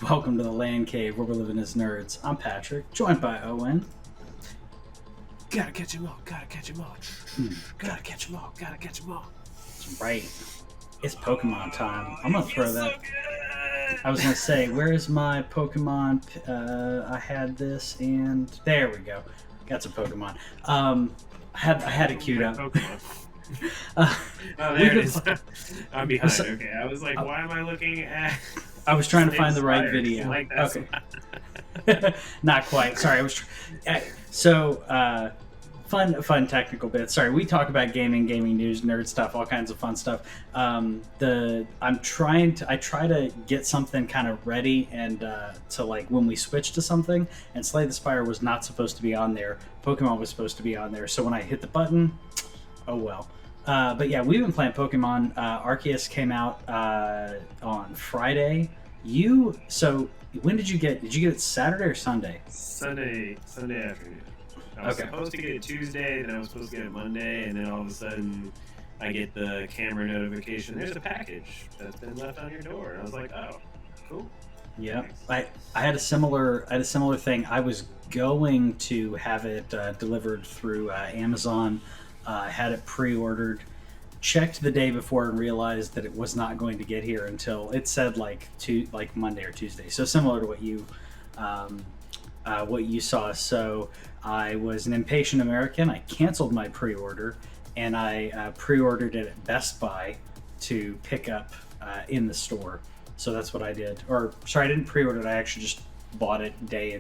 Welcome to the LANCave, where we're living as nerds. I'm Patrick, joined by Owen. Gotta catch 'em all, gotta catch 'em all. Gotta catch 'em all, gotta catch 'em all. That's right. It's Pokemon time. I'm gonna throw that. So good. I was gonna say, where is my Pokemon? I had this, and there we go. Got some Pokemon. I had it queued up. Oh, there it is. I'm behind. Okay, I was like, why am I looking at? I was trying to find the right video. Like that's okay. Not quite. Sorry, I was. Fun technical bits. Sorry, we talk about gaming news, nerd stuff, all kinds of fun stuff. I try to get something kind of ready and to like when we switch to something. And Slay the Spire was not supposed to be on there. Pokemon was supposed to be on there. So when I hit the button, oh well. But yeah, we've been playing Pokemon. Arceus came out on Friday. So when did you get? Did you get it Saturday or Sunday? Sunday afternoon. I was supposed to get it Tuesday, then I was supposed to get it Monday, and then all of a sudden I get the camera notification. There's a package that's been left on your door. And I was like, oh, cool. Yeah, I had a similar thing. I was going to have it delivered through Amazon. Had it pre-ordered, checked the day before and realized that it was not going to get here until it said like Monday or Tuesday. So similar to what you saw. So I was an impatient American. I canceled my pre-order and I pre-ordered it at Best Buy to pick up in the store. So that's what I did. Or sorry, I didn't pre-order it. I actually just bought it the day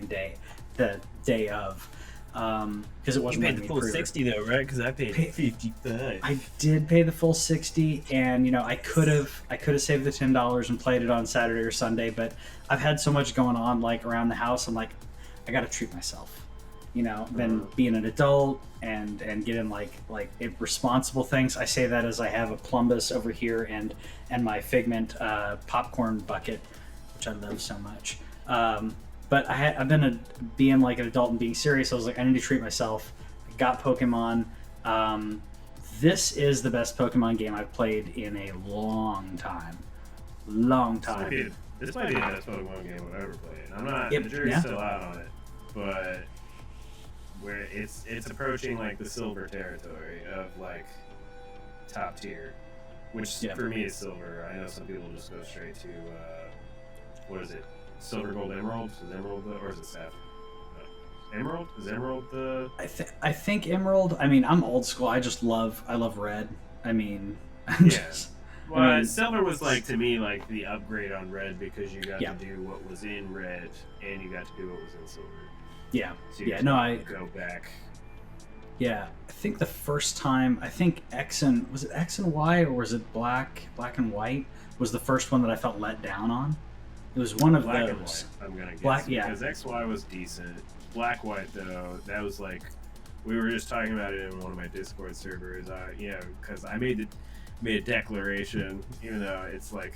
of. Because it wasn't. You paid the full $60 though, right? Because I paid $55. I did pay the full $60, and I could have saved the $10 and played it on Saturday or Sunday, but I've had so much going on like around the house. I'm like, I got to treat myself. Been being an adult and getting like responsible things. I say that as I have a Plumbus over here and my Figment popcorn bucket, which I love so much. But I've been being like an adult and being serious. I was like, I need to treat myself. I got Pokemon. This is the best Pokemon game I've played in a long time. This might be the best Pokemon game I've ever played. I'm not. The jury's still out on it, but where it's approaching like the silver territory of like top tier, which for me is silver. I know some people just go straight to what is it? Silver, gold, emerald? Is emerald or is it sapphire? Emerald? Is emerald the? I think emerald. I mean, I'm old school. I love red. I mean, silver was like to me like the upgrade on red because you got to do what was in red and you got to do what was in silver. Yeah. So I go back. Yeah, I think the first time was it X and Y or was it black and white was the first one that I felt let down on. It was one of black those. And white, I'm gonna guess. Black, because XY was decent. Black white though, that was like we were just talking about it in one of my Discord servers. Because I made a declaration, even though it's like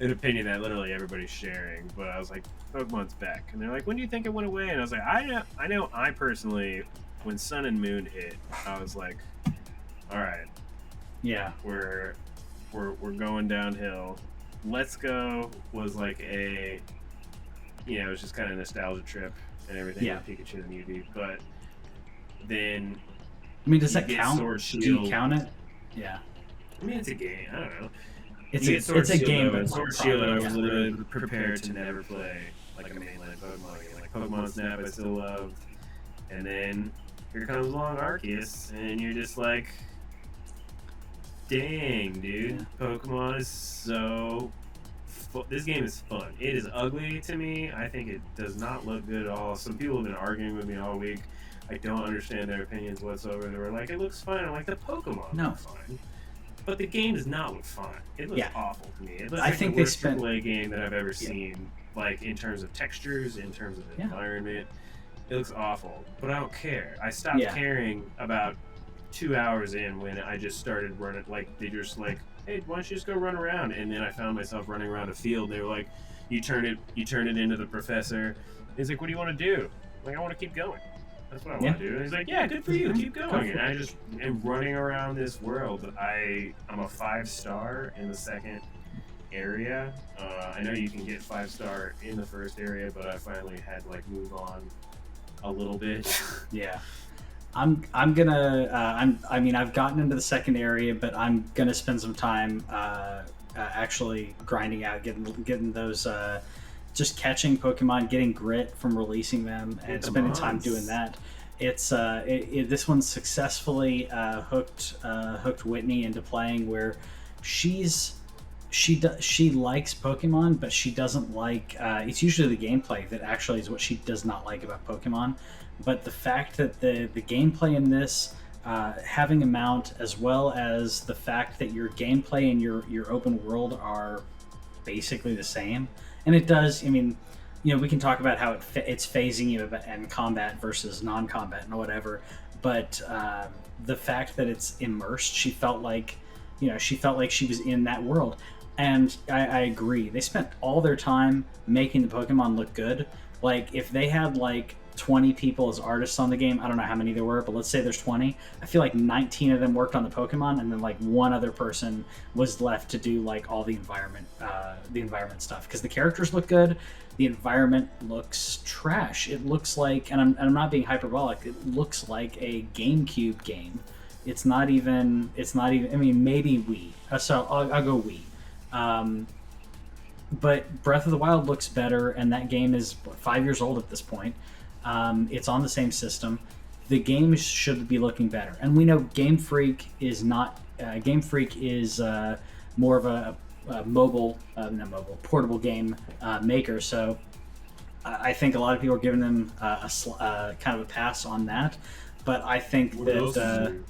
an opinion that literally everybody's sharing. But I was like, Pokemon's back, and they're like, when do you think it went away? And I was like, I know. I personally, when Sun and Moon hit, I was like, all right, we're going downhill. Let's Go was like it was just kind of a nostalgia trip and everything with Pikachu and Eevee. But then, I mean, does that count? Do you count it? Yeah. I mean, it's a game. I don't know. It's a game, but Sword Shield, I was literally prepared to never play like a mainline Pokemon game. Like Pokemon Snap, I still loved. And then here comes along Arceus, and you're just like, dang, dude, Pokemon is so. This game is fun. It is ugly to me. I think it does not look good at all. Some people have been arguing with me all week. I don't understand their opinions whatsoever. They were like, it looks fine. I'm like, the Pokemon looks fine. But the game does not look fine. It looks awful to me. It looks like the worst AAA game that I've ever seen, like in terms of textures, in terms of environment. It looks awful. But I don't care. I stopped caring about 2 hours in when I just started running. Like, they just like, hey, why don't you just go run around? And then I found myself running around a field. They were like, you turn it into the professor. He's like, what do you want to do? I'm like, I want to keep going. That's what I want to do. And he's like, yeah, good for you. Keep going. And I just am running around this world. I'm a 5-star in the second area. I know you can get 5-star in the first area, but I finally had to like move on a little bit. Yeah. I'm gonna I mean I've gotten into the second area, but I'm gonna spend some time actually grinding out, getting those just catching Pokemon, getting grit from releasing them, and spending time doing that. It's this one successfully hooked Whitney into playing where she likes Pokemon, but she doesn't like. It's usually the gameplay that actually is what she does not like about Pokemon. But the fact that the gameplay in this, having a mount, as well as the fact that your gameplay and your open world are basically the same, and it does. I mean, we can talk about how it's phasing you and combat versus non-combat and whatever. But the fact that it's immersed, she felt like she was in that world. And I agree. They spent all their time making the Pokemon look good. Like, if they had, like, 20 people as artists on the game, I don't know how many there were, but let's say there's 20. I feel like 19 of them worked on the Pokemon, and then, like, one other person was left to do, like, all the environment stuff. Because the characters look good. The environment looks trash. It looks like, and I'm not being hyperbolic, it looks like a GameCube game. It's not even, I mean, maybe Wii. So I'll go Wii. But Breath of the Wild looks better, and that game is 5 years old at this point. It's on the same system. The game should be looking better, and we know Game Freak is not. Game Freak is more of a portable game maker. So I think a lot of people are giving them kind of a pass on that. But I think that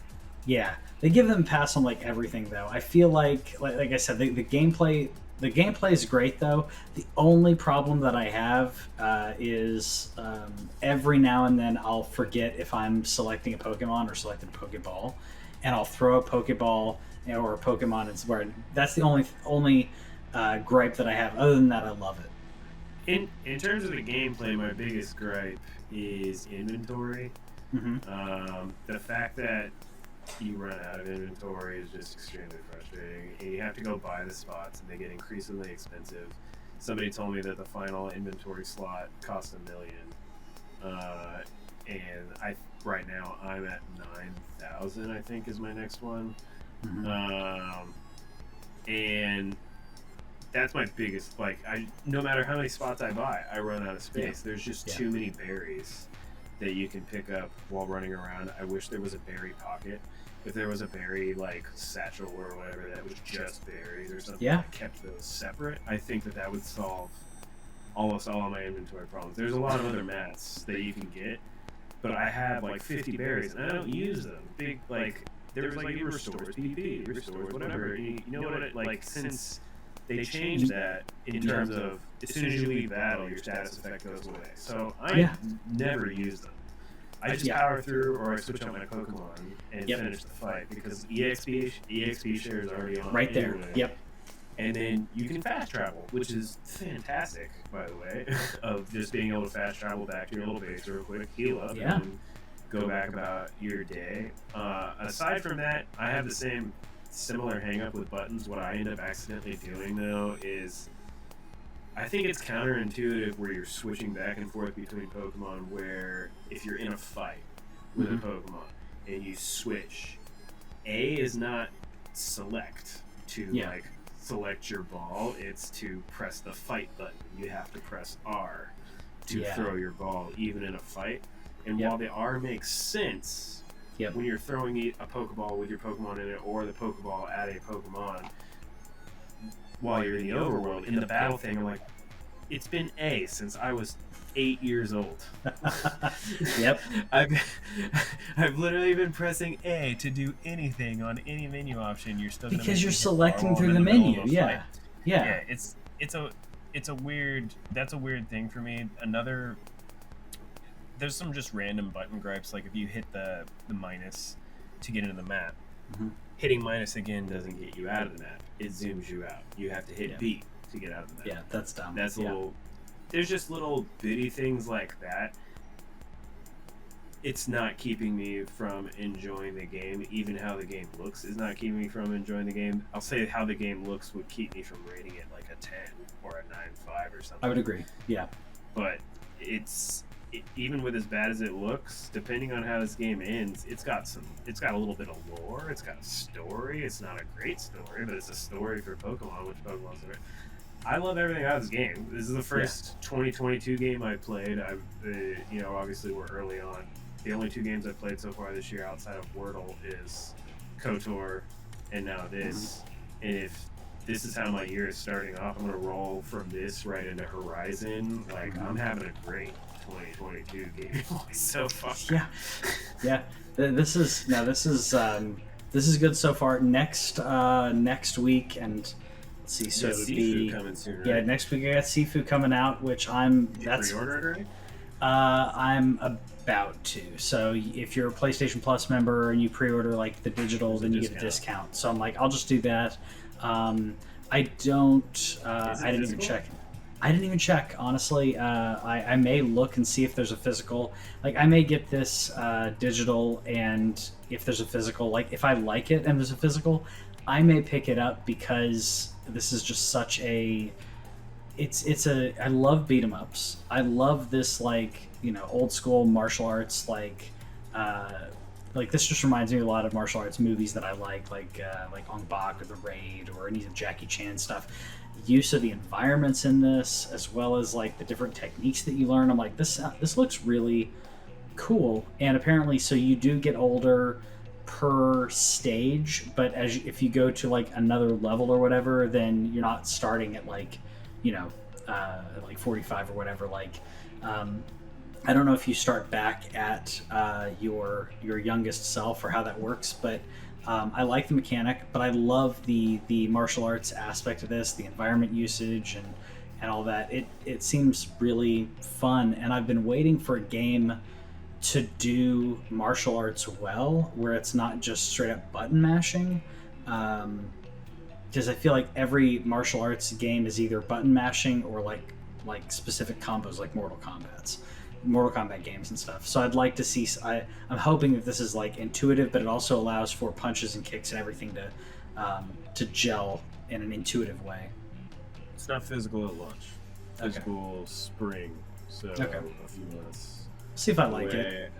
yeah, they give them a pass on like everything though. I feel like I said, the gameplay. The gameplay is great, though. The only problem that I have is every now and then I'll forget if I'm selecting a Pokemon or selecting a Pokeball, and I'll throw a Pokeball or a Pokemon. It's where that's the only gripe that I have. Other than that, I love it. In terms of the gameplay, my biggest gripe is inventory. Mm-hmm. The fact that you run out of inventory is just extremely frustrating, and you have to go buy the spots, and they get increasingly expensive. Somebody told me that the final inventory slot costs $1 million, and right now I'm at 9,000. I think is my next one. Mm-hmm. And that's my biggest, like, no matter how many spots I buy, I run out of space. Yeah. There's just too many berries that you can pick up while running around. I wish there was a berry pocket. If there was a berry, like, satchel or whatever that was just berries or something that kept those separate, I think that would solve almost all of my inventory problems. There's a lot of other mats that you can get, but I have, like, 50 berries, and I don't use them. Big, like, there's, like, it restores PP, restores whatever. You know what it, like, since they changed that in terms of as soon as you leave battle, your status effect goes away. So I never use them. I just power through, or I switch out my Pokemon and finish the fight, because EXP share is already on right there. Anyway. Yep. And then you can fast travel, which is fantastic, by the way, of just being able to fast travel back to your little base real quick, heal up, and go back about your day. Aside from that, I have the similar hang up with buttons. What I end up accidentally doing, though, is I think it's counterintuitive where you're switching back and forth between Pokemon, where if you're in a fight with a Pokemon and you switch, A is not select to like select your ball, it's to press the fight button. You have to press R to throw your ball even in a fight. And while the R makes sense when you're throwing a Pokeball with your Pokemon in it, or the Pokeball at a Pokemon while you're in the overworld, in the battle thing, I'm like, it's been A since I was 8 years old. Yep. I've literally been pressing A to do anything on any menu option. You're still because you're selecting through the menu. Yeah. It's a weird. That's a weird thing for me. There's some just random button gripes, like if you hit the minus to get into the map. Hitting minus again doesn't get you out of the map. It zooms you out. You have to hit B to get out of the map. Yeah, that's dumb. That's a little. There's just little bitty things like that it's not keeping me from enjoying the game. Even how the game looks is not keeping me from enjoying the game. I'll say how the game looks would keep me from rating it like a 10 or a 9.5 or something. I would agree. Yeah. But even with as bad as it looks, depending on how this game ends, it's got a little bit of lore. It's got a story. It's not a great story, but it's a story for Pokemon, which Pokemon's are. I love everything about this game. This is the first 2022 game I played. Obviously we're early on. The only 2 games I've played so far this year outside of Wordle is KOTOR and now this. And if this is how my year is starting off, I'm going to roll from this right into Horizon. Like, I'm having a great 2022 game so far. Yeah. This is good so far. Next week, and let's see, so it would be coming soon, right? Next week I got Sifu coming out, which pre-ordered already? I'm about to. So if you're a PlayStation Plus member and you pre-order like the digital, then you get a discount. So I'm like, I'll just do that. I didn't even check. I didn't even check, honestly. I may look and see if there's a physical. Like, I may get this digital, and if there's a physical, like, if I like it and there's a physical, I may pick it up because this is just such a... I love beat 'em ups. I love this, like, old school martial arts, like this just reminds me a lot of martial arts movies that I like Ong Bak or The Raid or any of Jackie Chan stuff. Use of the environments in this, as well as like the different techniques that you learn. I'm like, this looks really cool. And apparently, so you do get older per stage, but if you go to like another level or whatever, then you're not starting at like 45 or whatever. Like, I don't know if you start back at your youngest self or how that works, but I like the mechanic, but I love the martial arts aspect of this, the environment usage and all that. It seems really fun, and I've been waiting for a game to do martial arts well, where it's not just straight up button mashing. Because I feel like every martial arts game is either button mashing or like specific combos, like Mortal Kombat games and stuff. So I'd like to see. I'm hoping that this is like intuitive, but it also allows for punches and kicks and everything to gel in an intuitive way. It's not physical at launch. Physical spring. So a few months. See if I like it.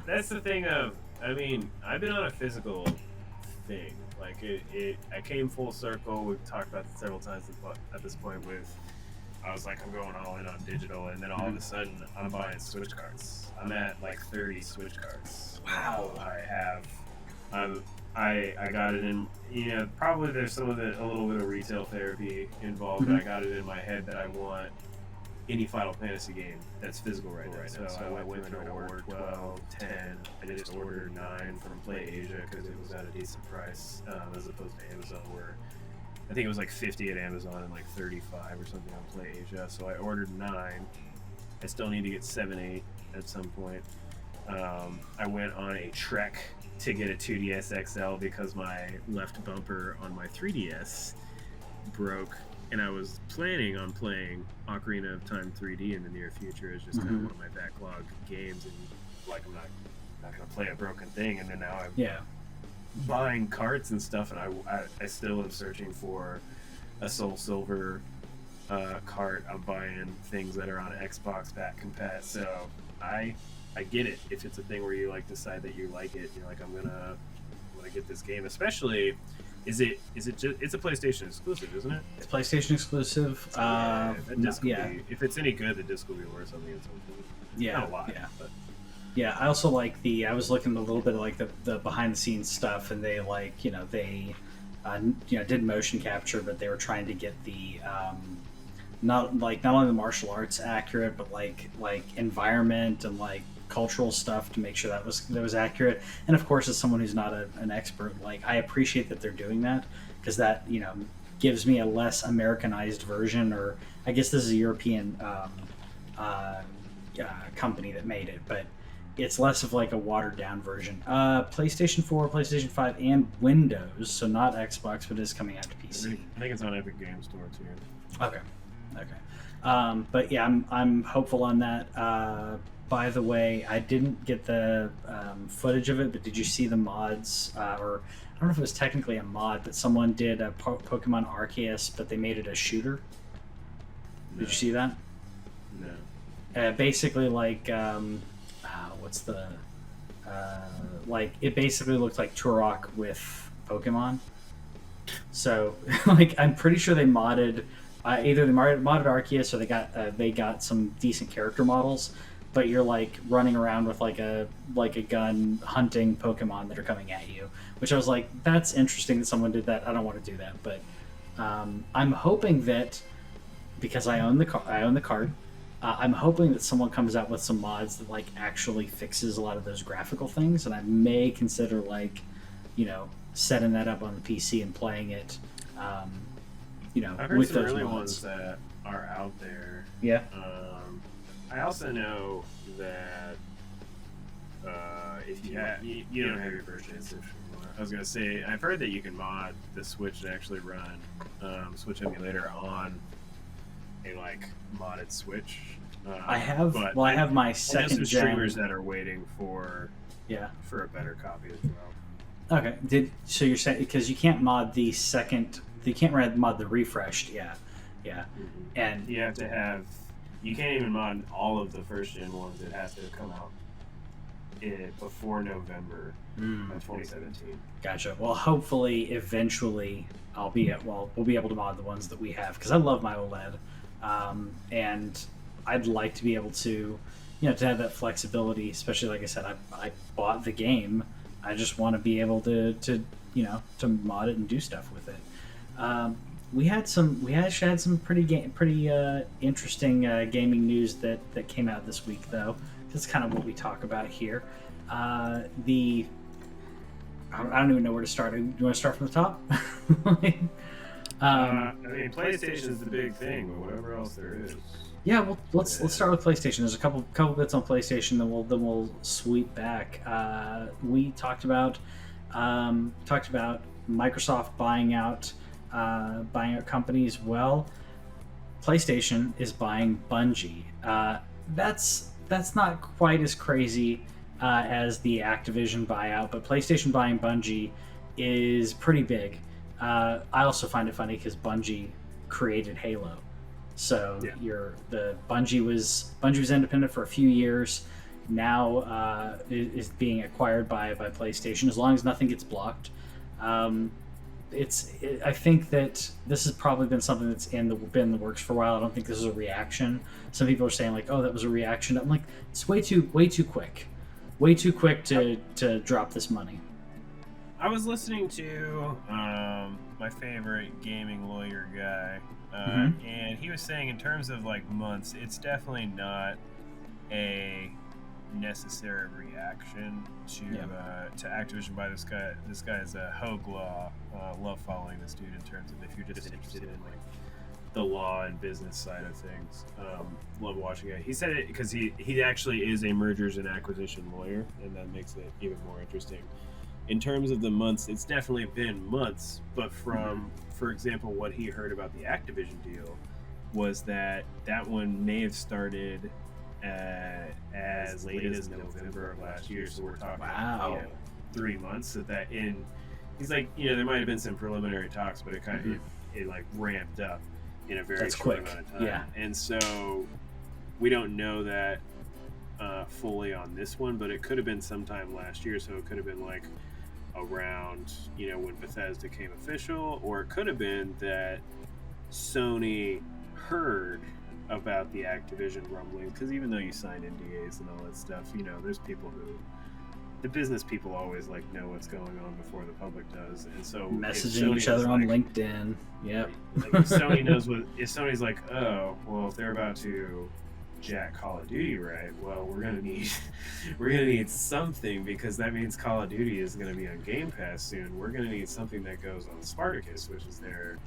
That's the thing of. I mean, I've been on a physical thing. Like I came full circle. We've talked about it several times at this point. I was like, I'm going all in on digital, and then all of a sudden, I'm buying Switch cards. I'm at like 30 Switch cards. Wow. I got it in. Probably there's some of it, a little bit of retail therapy involved. But I got it in my head that I want any Final Fantasy game that's physical right now. So I went through and ordered 12, 10. I just ordered 9 from Play Asia because it was at a decent price, as opposed to Amazon, where I think it was like 50 at Amazon and like 35 or something on Play Asia. So I ordered 9. I still need to get 7, 8 at some point. I went on a trek to get a 2DS XL because my left bumper on my 3DS broke. And I was planning on playing Ocarina of Time 3D in the near future. It's just kind of one of my backlog games, and like I'm not gonna play a broken thing. And then now I'm buying carts and stuff, and I still am searching for a Soul Silver cart. I'm buying things that are on Xbox back compat. So I get it. If it's a thing where you like decide that you like it, you're like, I'm gonna get this game, especially. Is it just, it's a PlayStation exclusive, isn't it? It's PlayStation exclusive. If it's any good, the disc will be worth something. Not a lot. Yeah. But. Yeah, I also like I was looking a little bit at like the behind the scenes stuff, and they did motion capture, but they were trying to get the not only the martial arts accurate, but like environment and like cultural stuff to make sure that was accurate. And of course, as someone who's not an expert, like, I appreciate that they're doing that, because that gives me a less Americanized version, or I guess this is a European company that made it, but it's less of like a watered down version. PlayStation 4, PlayStation 5, and Windows, so not Xbox, but is coming out to PC. I think it's on Epic Games Store too. Okay. But yeah, I'm hopeful on that. by the way, I didn't get the footage of it, but did you see the mods? Or I don't know if it was technically a mod, but someone did a Pokemon Arceus, but they made it a shooter. Did you see that? No. Basically, like, what's the... like, it basically looked like Turok with Pokemon. So, like, I'm pretty sure they modded... either they modded Arceus or they got some decent character models, but you're like running around with like a gun hunting Pokemon that are coming at you, which I was like, that's interesting that someone did that. I don't want to do that, but I'm hoping that because I own the card, I'm hoping that someone comes out with some mods that like actually fixes a lot of those graphical things, and I may consider like, setting that up on the PC and playing it. I've heard with some those early mods. ones that are out there. Yeah. I also know that if you don't have your version of Switch anymore. I was gonna say I've heard that you can mod the Switch and actually run Switch emulator on a like modded Switch. I have. But Well, I have my I know second some gen. streamers that are waiting for Yeah. a better copy as well. Okay. So you're saying because you can't mod the second. You can't mod the refreshed. Yeah. Yeah. And You have to have. You can't even mod all of the first gen ones. It has to come out before November of 2017. Gotcha. Well, hopefully, eventually, we'll be able to mod the ones that we have because I love my OLED, and I'd like to be able to, to have that flexibility. Especially, like I said, I bought the game. I just want to be able to mod it and do stuff with it. We actually had some pretty interesting gaming news that came out this week, though. That's kind of what we talk about here. I don't even know where to start. Do you want to start from the top? I mean, PlayStation's the big thing, but whatever else there is. Yeah, well, let's start with PlayStation. There's a couple bits on PlayStation, then we'll sweep back. We talked about Microsoft buying out companies. Well, PlayStation is buying Bungie. That's not quite as crazy as the Activision buyout, but PlayStation buying Bungie is pretty big. I also find it funny because Bungie created Halo, so Bungie was independent for a few years. Now is being acquired by PlayStation as long as nothing gets blocked. I think that this has probably been something that's been in the works for a while. I don't think this is a reaction. Some people are saying like, "Oh, that was a reaction." I'm like, it's way too quick to drop this money. I was listening to my favorite gaming lawyer guy, and he was saying in terms of like months, it's definitely not a necessary reaction to Activision by this guy. This guy is a Hogue Law. Love following this dude in terms of if you're just interested in like the law and business side of things. Love watching it. He said it because he actually is a mergers and acquisition lawyer, and that makes it even more interesting. In terms of the months, it's definitely been months, but from, for example, what he heard about the Activision deal was that one may have started as late as November of last year, so we're talking 3 months he's like, there might have been some preliminary talks, but it kind of it like ramped up in a very short amount of time. Yeah. And so we don't know that fully on this one, but it could have been sometime last year, so it could have been like around when Bethesda came official, or it could have been that Sony heard about the Activision rumbling, because even though you sign NDAs and all that stuff, there's people the business people always like know what's going on before the public does, and so messaging each other on LinkedIn. Yep. Like if Sony knows if Sony's like, oh well, if they're about to jack Call of Duty, right? Well, we're gonna need something, because that means Call of Duty is gonna be on Game Pass soon. We're gonna need something that goes on Spartacus, which is their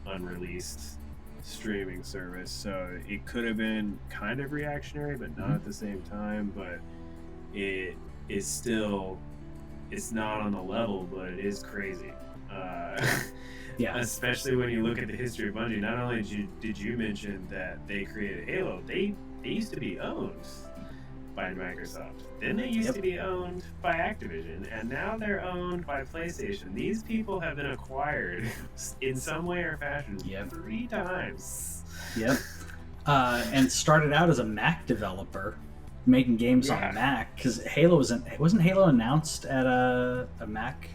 unreleased streaming service. So it could have been kind of reactionary, but not at the same time. But it is still, it's not on the level, but it is crazy. Especially when you look at the history of Bungie. Not only did you mention that they created Halo, they used to be owned by Microsoft. Then they used to be owned by Activision, and now they're owned by PlayStation. These people have been acquired in some way or fashion 3 times. Yep. And started out as a Mac developer, making games on Mac, because wasn't Halo announced at a Mac,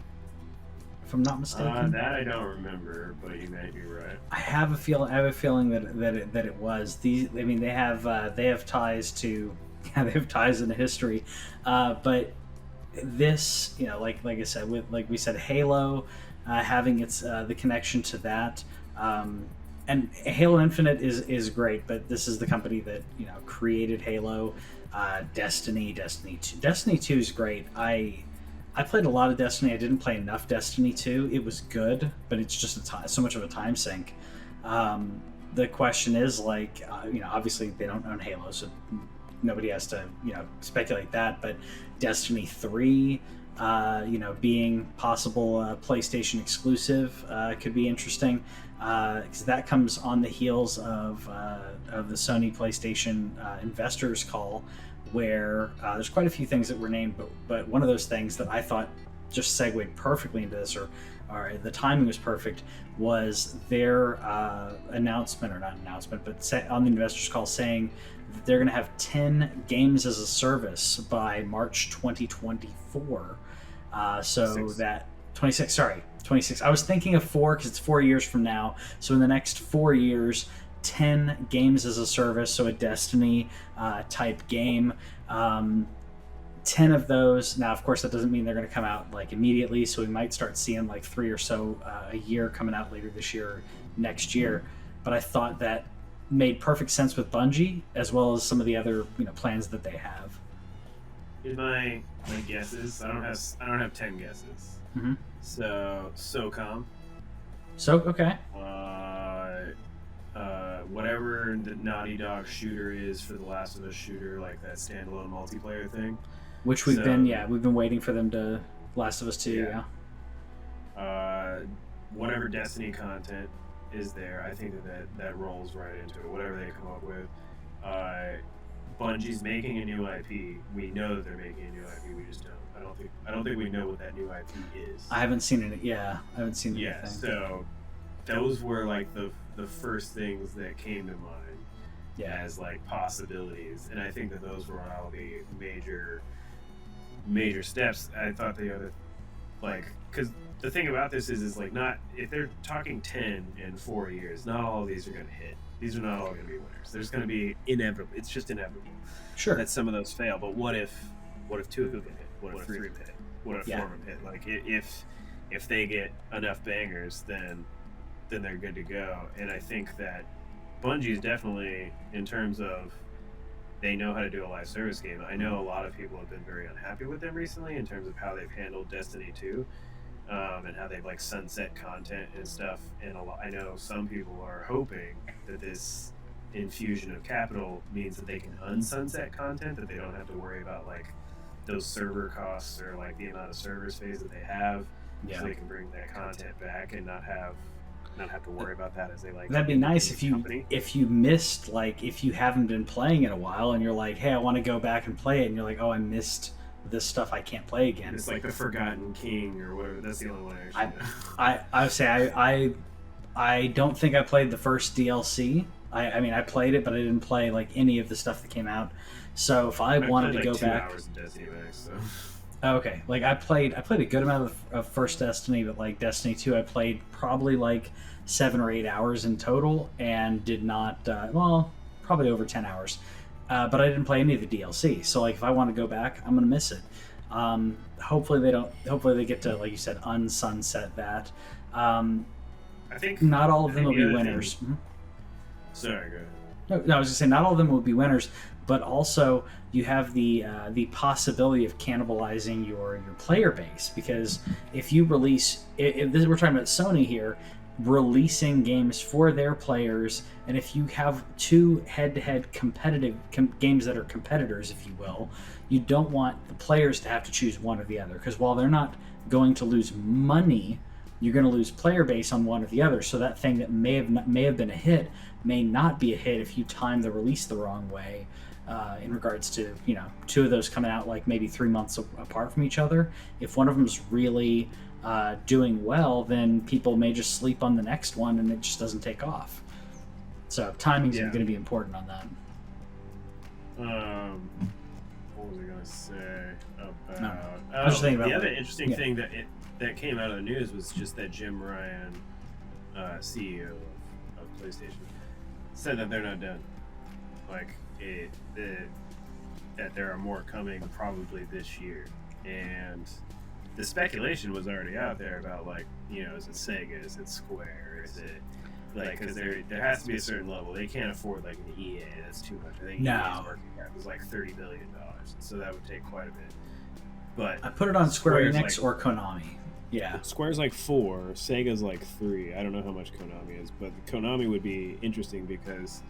if I'm not mistaken? That I don't remember, but you may be right. I have a feeling that it was. They have ties to they have ties in the history, but this, like I said, like we said, Halo having its the connection to that. And Halo Infinite is great, but this is the company that created Halo. Destiny 2 is great. I played a lot of Destiny. I didn't play enough Destiny 2. It was good, but it's just so much of a time sink. The question is, obviously they don't own Halo, so nobody has to speculate that. But Destiny 3, being possible PlayStation exclusive, could be interesting, because that comes on the heels of the Sony PlayStation investors call, where there's quite a few things that were named, but one of those things that I thought just segued perfectly into this, or the timing was perfect, was their announcement, or not announcement, but on the investors call, saying that they're going to have 10 games as a service by March 2024. That 26. I was thinking of 4 because it's 4 years from now. So in the next 4 years, 10 games as a service, so a Destiny type game. 10 of those. Now, of course, that doesn't mean they're going to come out immediately. So we might start seeing 3 or so a year coming out later this year, or next year. But I thought that made perfect sense with Bungie, as well as some of the other plans that they have. In my guesses, I don't have 10 guesses. Mm-hmm. So SOCOM. Okay. Whatever the Naughty Dog shooter is for the Last of Us shooter, like that standalone multiplayer thing. Which we've been waiting for them to Last of Us 2. Whatever Destiny content is there, I think that rolls right into it. Whatever they come up with. Bungie's making a new IP. We know that they're making a new IP. We just don't. I don't think we know what that new IP is. I haven't seen it. Yeah, I haven't seen anything. Yeah, so those were the first things that came to mind as possibilities, and I think that those were all the major steps. I thought the other because the thing about this is not, if they're talking 10 in 4 years, not all of these are going to hit. These are not all going to be winners. There's going to be inevitable. It's just inevitable. Sure. That some of those fail, but what if 2 of them hit? What if 3 of them hit? What if 4 of them hit? If they get enough bangers, then they're good to go. And I think that Bungie is definitely, in terms of, they know how to do a live service game. I know a lot of people have been very unhappy with them recently in terms of how they've handled Destiny 2, and how they've sunset content and stuff. And I know some people are hoping that this infusion of capital means that they can unsunset content, that they don't have to worry about those server costs, or the amount of server space that they have, so they can bring that content back and not have to worry about that as they That'd be nice if you missed, if you haven't been playing in a while and you're hey, I want to go back and play it, and you're oh, I missed this stuff, I can't play again. It's the Forgotten King or whatever. That's the only one I actually know. I would say I don't think I played the first DLC. I mean, I played it, but I didn't play any of the stuff that came out. So if I wanted to go 2 back, hours of Destiny Max, so. Okay, I played a good amount of first Destiny, but Destiny 2, I played probably 7 or 8 hours in total, and did not probably over 10 hours, but I didn't play any of the DLC. So if I want to go back, I'm gonna miss it. Hopefully they get to, like you said, unsunset that. I think not all of them will be winners. Sorry, go ahead. No, I was gonna say not all of them will be winners, but also you have the possibility of cannibalizing your player base, because if you release, we're talking about Sony here, releasing games for their players, and if you have 2 head-to-head competitive games that are competitors, if you will, you don't want the players to have to choose one or the other, because while they're not going to lose money, you're going to lose player base on one or the other. So that thing that may have been a hit may not be a hit if you time the release the wrong way. in regards to, two of those coming out like maybe 3 months apart from each other. If one of them's really doing well, then people may just sleep on the next one and it just doesn't take off. So timing's going to be important on that. What was I going to say about? No. I was just thinking about the other interesting thing that came out of the news was just that Jim Ryan, CEO of PlayStation, said that they're not done. Like that there are more coming probably this year, and the speculation was already out there about like, is it Sega, is it Square, is it like, because there has to be a certain level. They can't afford like an EA. That's too much. I think EA's market cap is like $30 billion, so that would take quite a bit. But I put it on Square Enix like, or Konami. Yeah, Square's like 4, Sega's like 3. I don't know how much Konami is, but Konami would be interesting because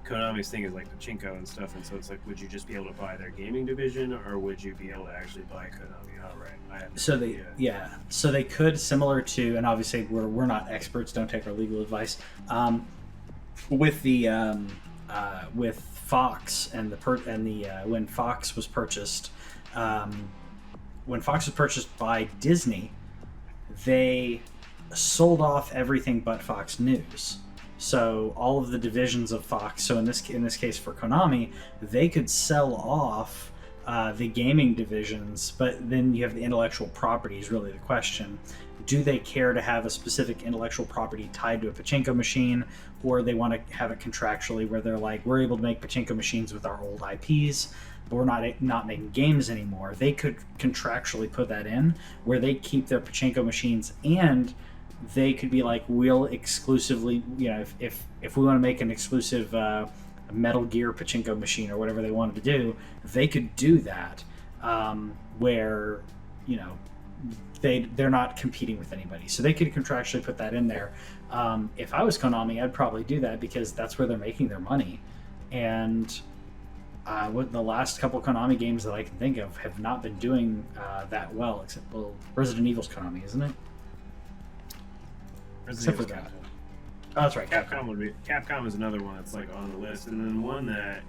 Konami's thing is like pachinko and stuff, and so it's like, would you just be able to buy their gaming division, or would you be able to actually buy Konami outright? So they could, similar to, and obviously we're not experts, don't take our legal advice. With the with Fox and when Fox was purchased, by Disney, they sold off everything but Fox News. So all of the divisions of Fox. So in this case for Konami, they could sell off the gaming divisions, but then you have the intellectual property is really the question. Do they care to have a specific intellectual property tied to a pachinko machine, or they want to have it contractually where they're like, we're able to make pachinko machines with our old IPs, but we're not making games anymore. They could contractually put that in where they keep their pachinko machines, and they could be like, we'll exclusively, if we want to make an exclusive Metal Gear pachinko machine or whatever they wanted to do, they could do that, where they're not competing with anybody, so they could contractually put that in there. If I was Konami, I'd probably do that because that's where they're making their money. And what the last couple Konami games that I can think of have not been doing that well, except Resident Evil's Konami, isn't it? Except for that. Oh, that's right. Capcom is another one that's like on the list, and then one that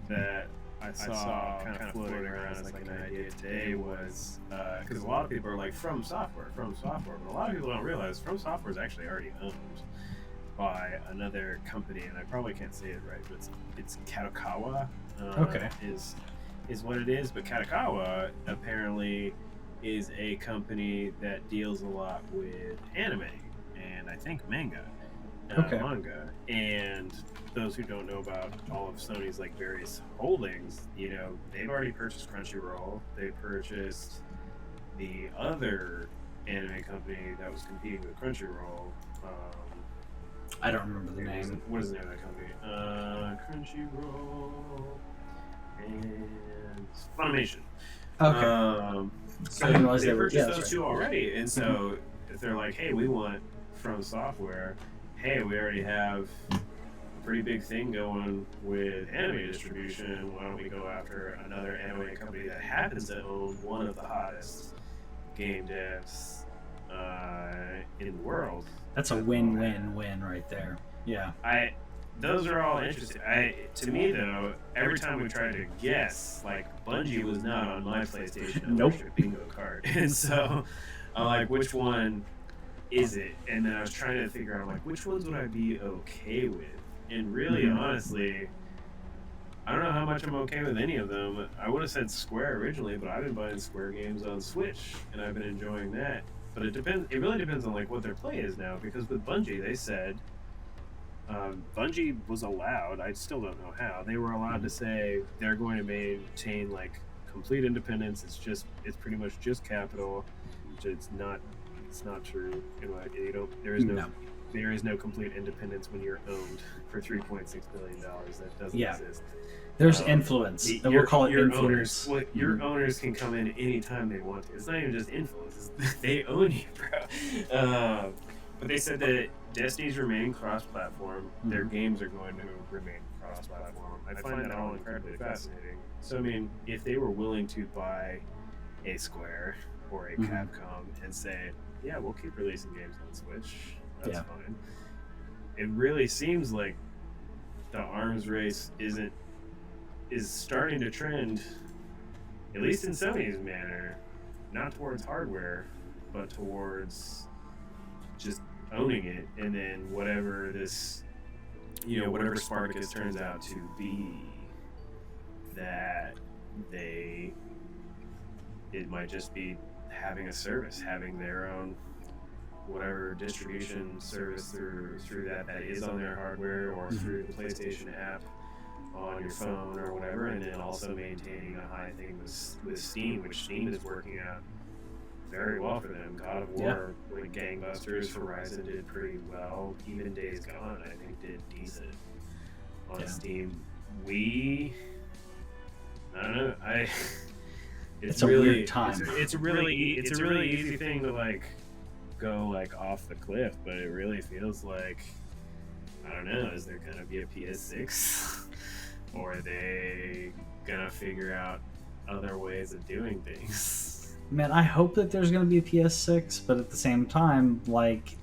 that I saw kind of floating around as like an idea today was because a lot of people are like From Software, but a lot of people don't realize From Software is actually already owned by another company, and I probably can't say it right, but it's Kadokawa. Is what it is, but Kadokawa apparently is a company that deals a lot with anime and I think manga. And those who don't know about all of Sony's like various holdings, they've already purchased Crunchyroll. They purchased the other anime company that was competing with Crunchyroll. I don't remember the name. What is the name of that company? Crunchyroll and Funimation. Okay. So they purchased those two already, and so if they're like, hey, we want From Software, hey, we already have a pretty big thing going with anime distribution, why don't we go after another anime company that happens to own one of the hottest game devs in the world? That's a win-win-win right there. Yeah. Those are all interesting. To me, though, every time we tried to guess, like, Bungie was not on my PlayStation Nope. bingo card. And so I'm like, which one is it? And then I was trying to figure out, like, which ones would I be okay with? And really, honestly, I don't know how much I'm okay with any of them. I would have said Square originally, but I've been buying Square games on Switch, and I've been enjoying that. But it really depends on, like, what their play is now, because with Bungie, they said... Bungie was allowed, I still don't know how, they were allowed to say they're going to maintain like complete independence. It's pretty much just capital. It's not true. There is no complete independence when you're owned for $3.6 billion. That doesn't exist. There's influence. We'll call it influence. Your owners can come in anytime they want to. It's not even just influence. They own you, bro. But they said that Destiny's remaining cross-platform. Their games are going to remain cross-platform. I find that all incredibly fascinating. So, I mean, if they were willing to buy a Square or a Capcom and say, yeah, we'll keep releasing games on Switch, that's fine. It really seems like the arms race isn't is starting to trend, at least in Sony's manner, not towards hardware, but towards just owning it, and then whatever this, whatever Spartacus turns out to be, that it might just be having a service, having their own whatever distribution service through that is on their hardware or through the PlayStation app on your phone or whatever, and then also maintaining a high thing with Steam, which Steam is working out very well for them. God of War went gangbusters. Horizon did pretty well. Even Days Gone, I think, did decent on Steam. I don't know. It's a really, weird time. It's a really easy thing to like go like off the cliff, but it really feels like, I don't know, is there gonna be a PS6 or are they gonna figure out other ways of doing things? Man, I hope that there's going to be a PS6, but at the same time, like,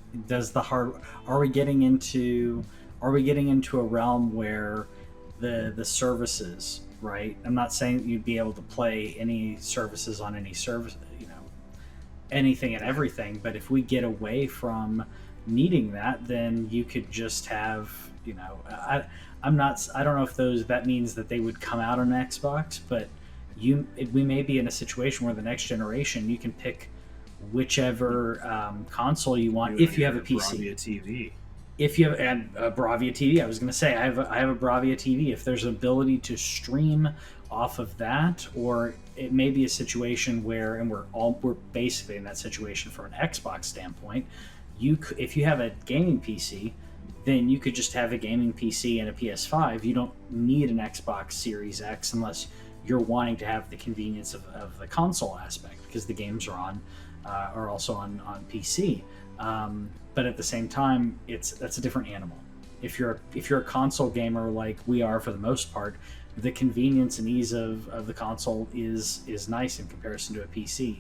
are we getting into a realm where the services, right? I'm not saying you'd be able to play any services on any service, anything and everything, but if we get away from needing that, then you could just have, I don't know if that means that they would come out on Xbox, but we may be in a situation where the next generation you can pick whichever console you want if you have a PC. Bravia TV. If you have a Bravia TV, I was going to say I have a Bravia TV. If there's an ability to stream off of that, or it may be a situation where, and we're basically in that situation from an Xbox standpoint. If you have a gaming PC, then you could just have a gaming PC and a PS5. You don't need an Xbox Series X unless you're wanting to have the convenience of the console aspect, because the games are also on PC. But at the same time, that's a different animal. If you're a console gamer like we are for the most part, the convenience and ease of the console is nice in comparison to a PC.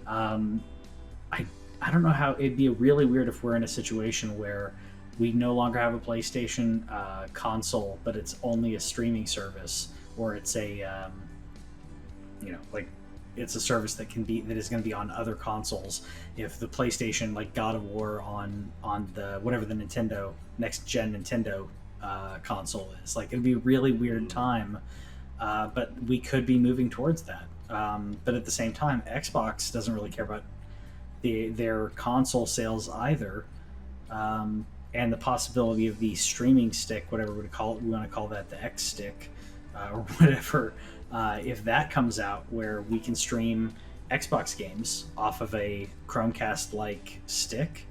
I don't know how it'd be really weird if we're in a situation where we no longer have a PlayStation console, but it's only a streaming service, or it's a it's a service that is going to be on other consoles. If the PlayStation, like God of War on the whatever the Nintendo next gen Nintendo console is, like, it'd be a really weird time, but we could be moving towards that. But at the same time, Xbox doesn't really care about their console sales either, and the possibility of the streaming stick, whatever we want to call that, the X stick, or whatever. If that comes out where we can stream Xbox games off of a Chromecast-like stick,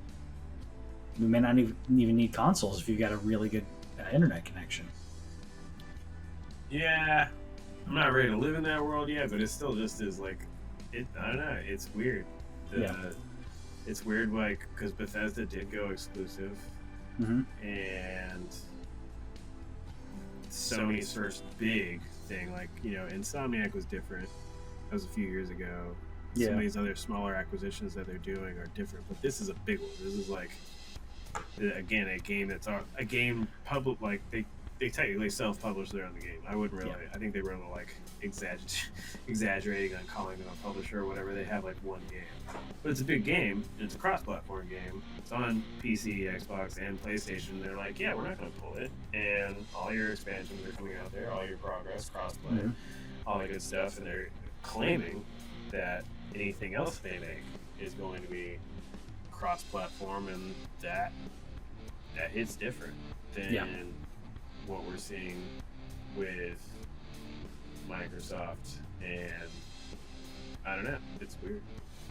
we may not even need consoles if you've got a really good internet connection. Yeah, I'm not ready to live in that world yet, but it still just is like, I don't know, it's weird. It's weird, like, because Bethesda did go exclusive, and Sony's first big thing, like, Insomniac was different. That was a few years ago. Some of these other smaller acquisitions that they're doing are different, but this is a big one. This is like, again, a game that's a game public, like they technically self-publish their own game. I wouldn't really. I think they were like exaggerating on calling them a publisher or whatever. They have like one game, but it's a big game. And it's a cross-platform game. It's on PC, Xbox, and PlayStation. They're like, yeah, we're not going to pull it, and all your expansions are coming out there, all your progress, cross-play, all that good stuff, and they're claiming that anything else they make is going to be cross-platform, and that hits different than what we're seeing with Microsoft. And I don't know, it's weird.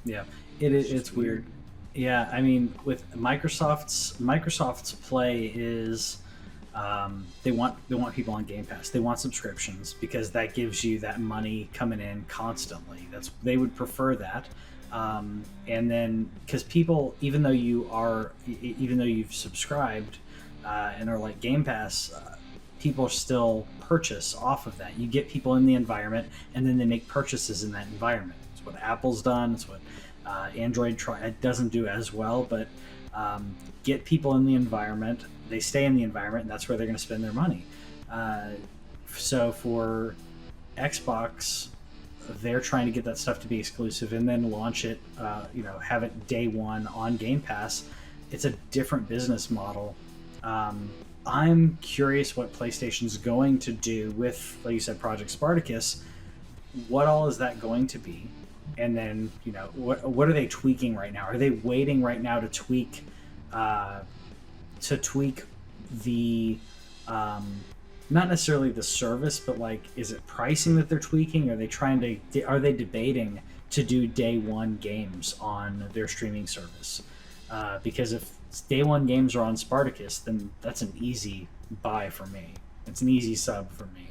Yeah, it's weird. Yeah, I mean, with Microsoft's play is they want people on Game Pass. They want subscriptions because that gives you that money coming in constantly. They would prefer that. And then because people, even though you've subscribed and are like Game Pass, people still purchase off of that. You get people in the environment, and then they make purchases in that environment. It's what Apple's done. It's what Android it doesn't do as well, but get people in the environment. They stay in the environment, and that's where they're going to spend their money. So for Xbox, they're trying to get that stuff to be exclusive and then launch it, have it day one on Game Pass. It's a different business model. I'm curious what PlayStation's going to do with, like you said, Project Spartacus. What all is that going to be? And then, what are they tweaking right now? Are they waiting right now to tweak the not necessarily the service, but like, is it pricing that they're tweaking? Are they debating to do day one games on their streaming service? Because if day one games are on Spartacus, then that's an easy buy for me. It's an easy sub for me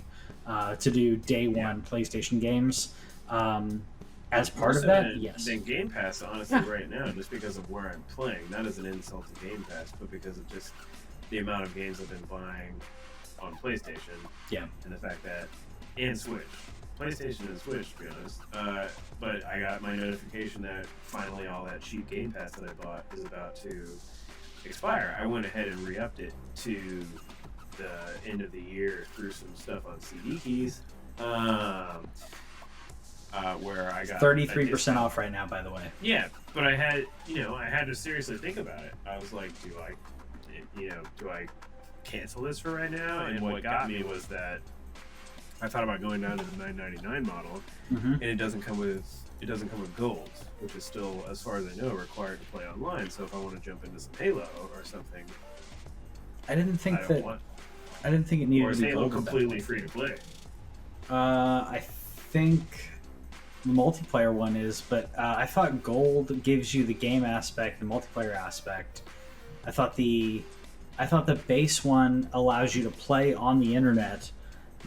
to do day one PlayStation games. As part of that, yes. Then Game Pass, honestly, right now, just because of where I'm playing, not as an insult to Game Pass, but because of just the amount of games I've been buying on PlayStation. Yeah. And the fact that, and Switch. PlayStation and Switch, to be honest. But I got my notification that finally all that cheap Game Pass that I bought is about to expire. I went ahead and re-upped it to the end of the year through some stuff on CD keys. Where I got 33% off right now, by the way. Yeah, but I had to seriously think about it. I was like, do I cancel this for right now? And what got me was that I thought about going down to the $9.99 model, and it doesn't come with gold, which is still, as far as I know, required to play online. So if I want to jump into some Halo or something, I didn't think it needed to be Halo gold. completely free to play. I think the multiplayer one is, but I thought gold gives you the game aspect, the multiplayer aspect. I thought the base one allows you to play on the internet,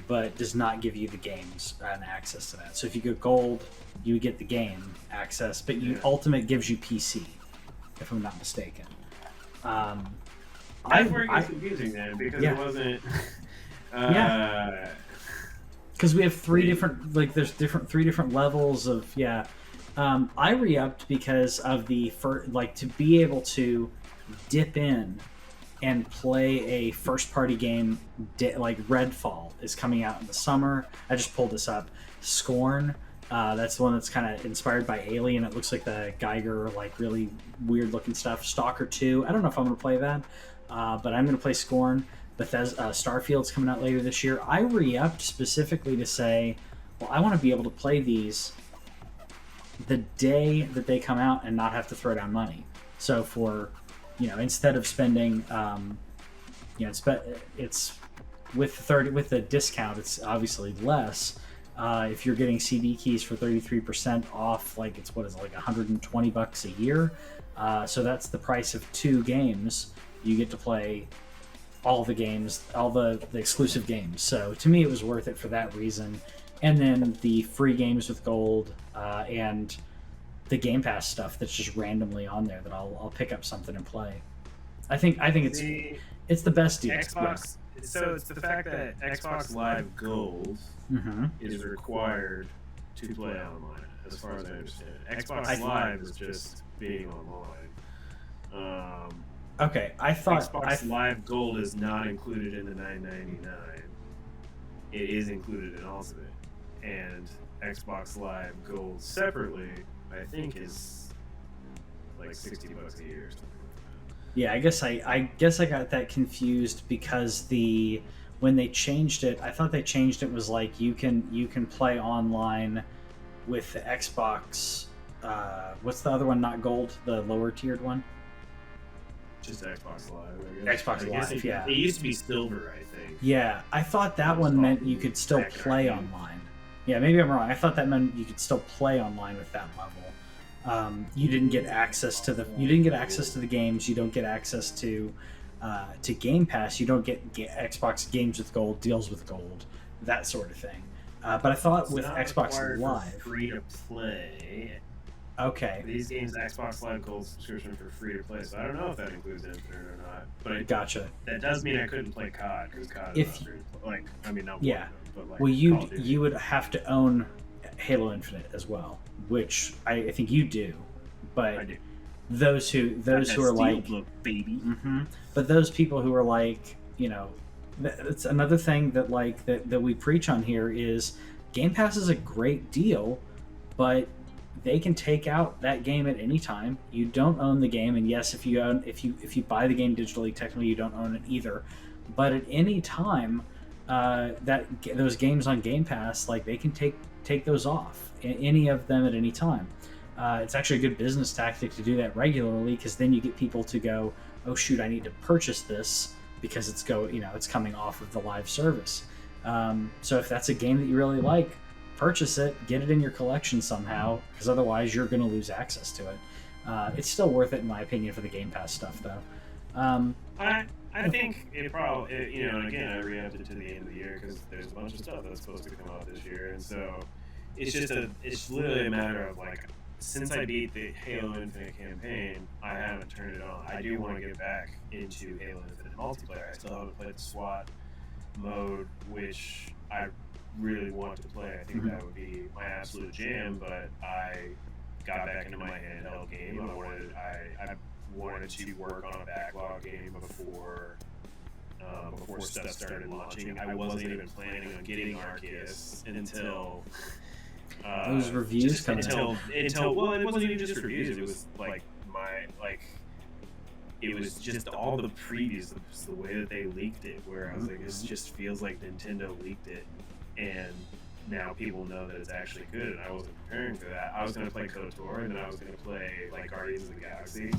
but does not give you the games and access to that. So if you go gold, you get the game access, but ultimate gives you PC, if I'm not mistaken. That's where it gets confusing then, because it wasn't. Because we have three different levels of I re-upped because of to be able to dip in and play a first party game. Like Redfall is coming out in the summer. I just pulled this up. Scorn, that's the one that's kind of inspired by Alien. It looks like the Geiger, like really weird looking stuff. Stalker 2, I don't know if I'm going to play that, but I'm going to play Scorn. Bethesda, Starfield's coming out later this year. I re-upped specifically to say, well, I want to be able to play these the day that they come out and not have to throw down money. So for, instead of spending, it's with the discount, it's obviously less. If you're getting CD keys for 33% off, like it's like $120 a year. So that's the price of 2 games. You get to play all the games, all the exclusive games. So to me, it was worth it for that reason. And then the free games with gold and the Game Pass stuff that's just randomly on there that I'll pick up something and play. I think it's the best deal. Xbox. So it's the fact that Xbox Live Gold is required to play online, as far as I understand it. Xbox Live is just being online. Okay, I thought Xbox Live Gold is not included in the $9.99. It is included in Ultimate, and Xbox Live Gold separately, I think, is like $60 a year or something. Yeah, I guess I got that confused because when they changed it, I thought they changed it was like you can play online with the Xbox. What's the other one? Not Gold, the lower tiered one. Just Xbox Live, I guess. Xbox Live, yeah. It used to be Silver, I think. Yeah, I thought that one meant you could still play online. Yeah, maybe I'm wrong. I thought that meant you could still play online with that level. You didn't get access to the games. You don't get access to Game Pass. You don't get Xbox games with gold, deals with gold, that sort of thing. But I thought with Xbox Live, free to play. Okay. These games, Xbox Live Gold subscription for free to play, so I don't know if that includes Infinite or not. But gotcha. That does mean I couldn't play COD because COD is not free to play. Like, I mean, not yeah. But like, well, you would have to own Halo Infinite as well, which I think you do. But I do. Those who are like baby. But those people who are like, it's another thing that we preach on here is Game Pass is a great deal, but they can take out that game at any time. You don't own the game, and yes, if you buy the game digitally, technically you don't own it either. But at any time, those games on Game Pass, like they can take those off, any of them at any time. It's actually a good business tactic to do that regularly, because then you get people to go, oh shoot, I need to purchase this because it's coming off of the live service. So if that's a game that you really like, purchase it, get it in your collection somehow, because otherwise you're going to lose access to it. It's still worth it, in my opinion, for the Game Pass stuff, though. I think it probably, and again, I re-upped it to the end of the year because there's a bunch of stuff that's supposed to come out this year, and so it's literally a matter of like, since I beat the Halo Infinite campaign, I haven't turned it on. I do want to get back into Halo Infinite multiplayer. I still haven't played the SWAT mode, which I really want to play. I think that would be my absolute jam, but I got back into my handheld game. I wanted to work on a backlog game before stuff started launching. I wasn't even planning on getting Arceus until those reviews coming out. Well, it wasn't even just reviews. It was it was just all the previews, the way that they leaked it, where I was like, this just feels like Nintendo leaked it, and now people know that it's actually good, and I wasn't preparing for that. I was going to play KOTOR, and then I was going to play like Guardians of the Galaxy,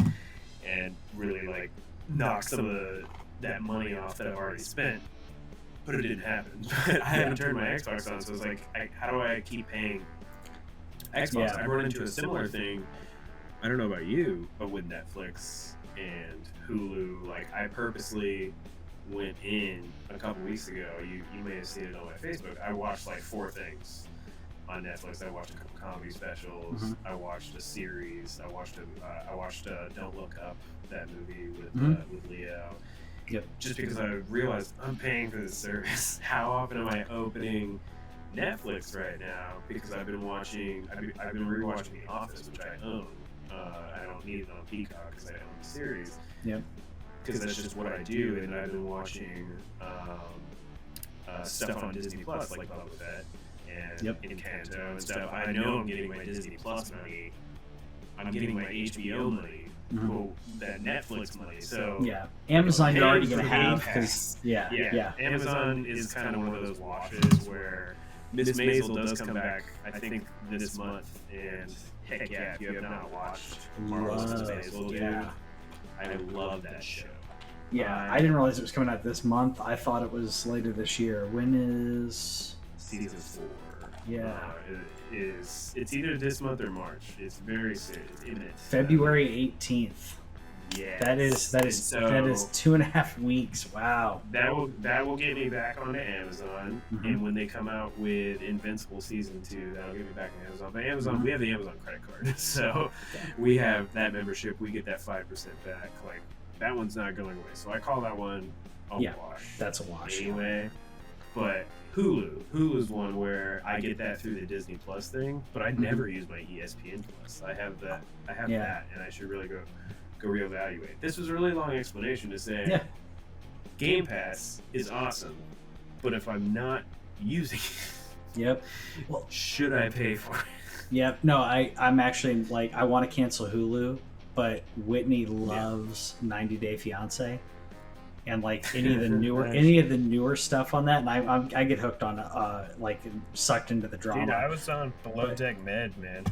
and really like knock some of that money off that I've already spent, but it didn't happen. But I haven't turned my Xbox on, so I was like, how do I keep paying Xbox? I run into a similar thing, I don't know about you, but with Netflix and Hulu, like I purposely went in a couple weeks ago. You may have seen it on my Facebook. I watched like 4 things on Netflix. I watched a couple comedy specials. I watched a series. I watched Don't Look Up, that movie with Leo. Yep. Just because I realized I'm paying for this service. How often am I opening Netflix right now? Because I've been rewatching The Office, which I own. I don't need it on Peacock because I own the series. Yep. Because that's just what I do, and I've been watching stuff on Disney Plus, like Boba Fett and Encanto and stuff. I know I'm getting my Disney Plus money. I'm getting my HBO money. That Netflix money. So yeah, Amazon you're already gonna have, because Amazon is kind of one of those washes where Miss Maisel does come back, I think this month, and heck yeah, if you have not watched Marvel's Miss Maisel, dude, I love that show. Yeah, I didn't realize it was coming out this month. I thought it was later this year. When is season 4? Yeah, it's either this month or March. It's very soon. It's imminent. February 18th. Yeah, that is 2.5 weeks. Wow. That will get me back onto Amazon, and when they come out with Invincible season 2, that'll get me back on Amazon. But Amazon, we have the Amazon credit card, so we have that membership. We get that 5% back. Like that one's not going away. So I call that one a wash. That's a wash anyway. But Hulu's one where I get that through the Disney Plus thing, but I never use my ESPN Plus. I have that, and I should really go reevaluate. This was a really long explanation to say Game Pass is awesome, but if I'm not using it, well, should I pay for it? Yep. No, I'm actually like, I want to cancel Hulu, but Whitney loves 90 Day Fiance, and like any of the newer stuff on that, and I get hooked on like sucked into the drama. Dude, I was on Below Deck Med, man.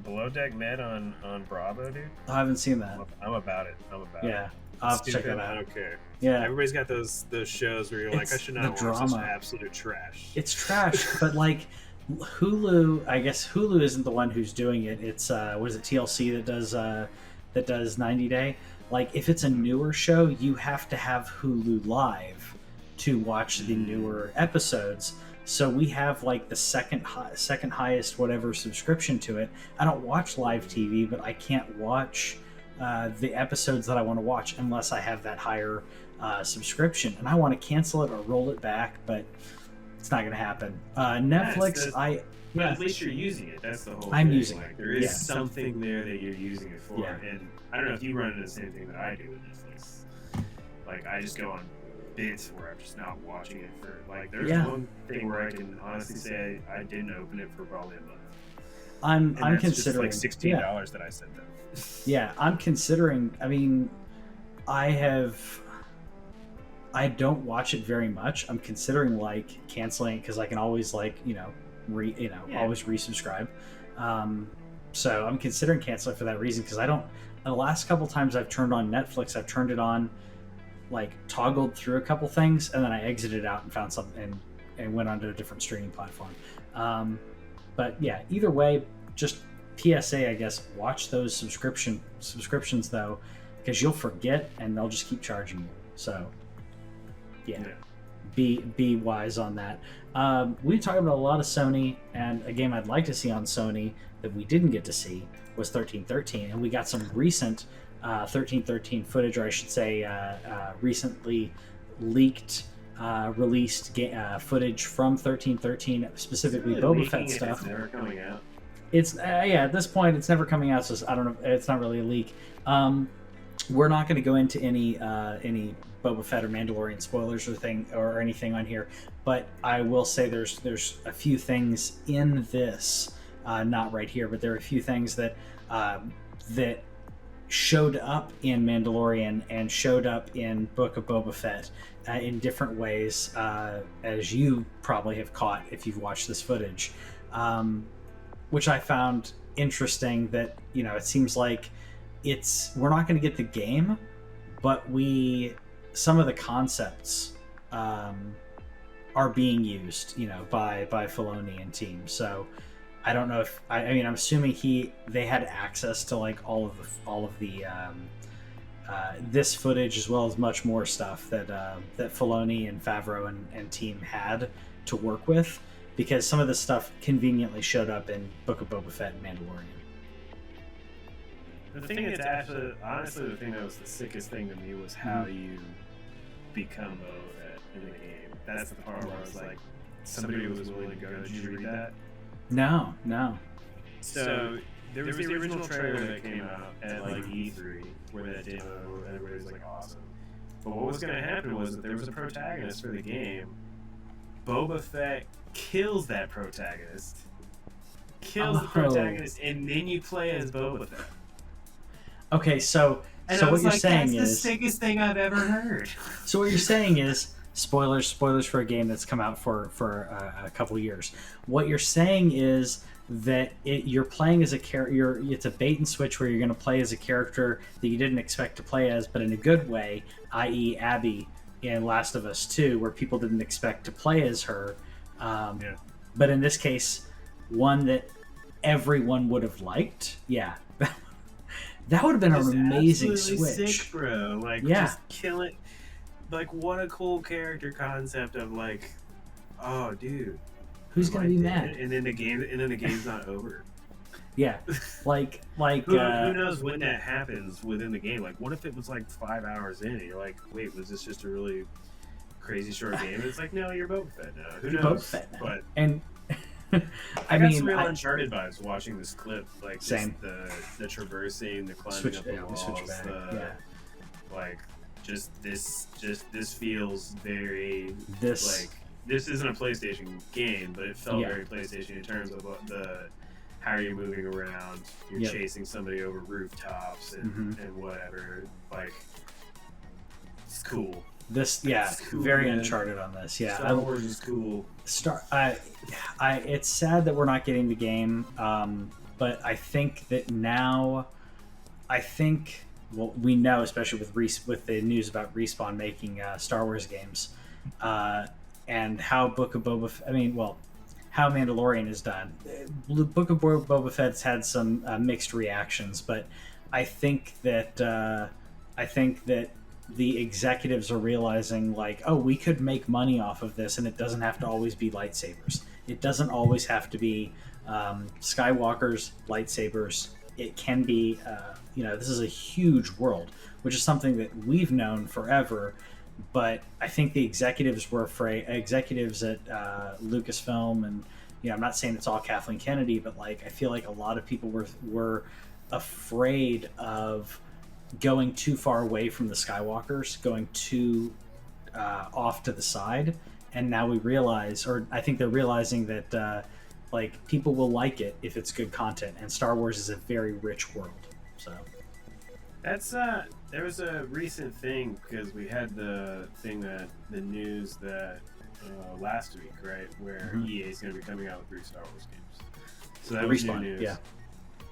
Below Deck Med on Bravo, dude. I haven't seen that. I'm about it. Yeah, I'll have to check that out. I don't care. Yeah, everybody's got those shows where you're like, I should not watch this absolute trash. It's trash, but like Hulu, I guess Hulu isn't the one who's doing it. It's what is it, TLC that does 90 Day. Like if it's a newer show, you have to have Hulu Live to watch the newer episodes. So we have like the second highest whatever subscription to it. I don't watch live TV, but I can't watch the episodes that I want to watch unless I have that higher subscription. And I want to cancel it or roll it back, but it's not going to happen. Netflix, at least you're using it. That's the whole thing. I'm using it. There is something there that you're using it for. Yeah. And I don't know if you run into the same thing that I do with Netflix. Like I just go on bits where I'm just not watching it for like. There's Yeah. one thing where I can honestly say I didn't open it for probably a month. I'm That's considering just like $16 that I said though. Yeah, I'm considering. I mean, I don't watch it very much. I'm considering like canceling because I can always like always resubscribe. So I'm considering canceling for that reason because I don't. The last couple times I've turned on Netflix, I've turned it on, like toggled through a couple things, and then I exited out and found something and went onto a different streaming platform. But yeah, either way, just PSA, I guess. Watch those subscriptions though, because you'll forget and they'll just keep charging you. So yeah. Be wise on that. We talked about a lot of Sony, and a game I'd like to see on Sony that we didn't get to see was 1313, and we got some recent 1313 footage, or I should say recently leaked released footage from 1313, specifically Boba Fett stuff. It's never coming out. It's at this point it's never coming out, so I don't know, it's not really a leak. We're not going to go into any Boba Fett or Mandalorian spoilers or anything on here, but I will say there's a few things in this, not right here, but there are a few things that that showed up in Mandalorian and showed up in Book of Boba Fett in different ways, as you probably have caught if you've watched this footage, which I found interesting. That it seems like we're not going to get the game, but some of the concepts are being used, by Filoni and team. So I don't know if I mean I'm assuming they had access to like all of the this footage as well as much more stuff that Filoni and Favreau and team had to work with, because some of this stuff conveniently showed up in Book of Boba Fett and Mandalorian. The thing that's actually, honestly, the thing that was the sickest thing to me was how you become Boba Fett in the game. That's the part where I was like, somebody was willing to go. Did you read that? No. So there was the original trailer that came out at like E3 where that demo, everybody was like awesome. But what was going to happen was that there was a protagonist for the game. Boba Fett kills that protagonist. The protagonist, and then you play as Boba Fett. Okay, so what you're saying that's is the sickest thing I've ever heard. So what you're saying is spoilers for a game that's come out for a couple years. What you're saying is that you're playing as a character. It's a bait and switch where you're going to play as a character that you didn't expect to play as, but in a good way, i.e., Abby in Last of Us 2, where people didn't expect to play as her. But in this case, one that everyone would have liked. Yeah. That would have been an amazing switch, sick, bro. Like, just kill it. Like, what a cool character concept of like, oh, dude, who's gonna be mad? And then the game's not over. Yeah, like who knows when that happens within the game? Like, what if it was like 5 hours in and you're like, wait, was this just a really crazy short game? And it's like, no, you're Boba Fett now. Who knows? Boba Fett now. But and I got some real Uncharted vibes watching this clip. Like, same. The traversing, the climbing up the walls, like. This feels very like this isn't a PlayStation game, but it felt very PlayStation in terms of how you're moving around, you're chasing somebody over rooftops and whatever. Like, it's cool. This it's cool, very man. Uncharted on this. Yeah, Star Wars is cool. It's sad that we're not getting the game, but I think that now, well, we know, especially with the news about Respawn making Star Wars games, and how Book of Boba Fett, how Mandalorian is done. Book of Boba Fett's had some mixed reactions, but I think that the executives are realizing, like, oh, we could make money off of this, and it doesn't have to always be lightsabers. It doesn't always have to be Skywalker's lightsabers. It can be, this is a huge world, which is something that we've known forever. But I think the executives were afraid. Executives at Lucasfilm, and I'm not saying it's all Kathleen Kennedy, but like I feel like a lot of people were afraid of going too far away from the Skywalkers, going too off to the side, and now we realize, or I think they're realizing that like people will like it if it's good content, and Star Wars is a very rich world. So That's there was a recent thing because we had the news that last week, right, where EA is going to be coming out with 3 Star Wars games. So that was new Respawn, news. yeah.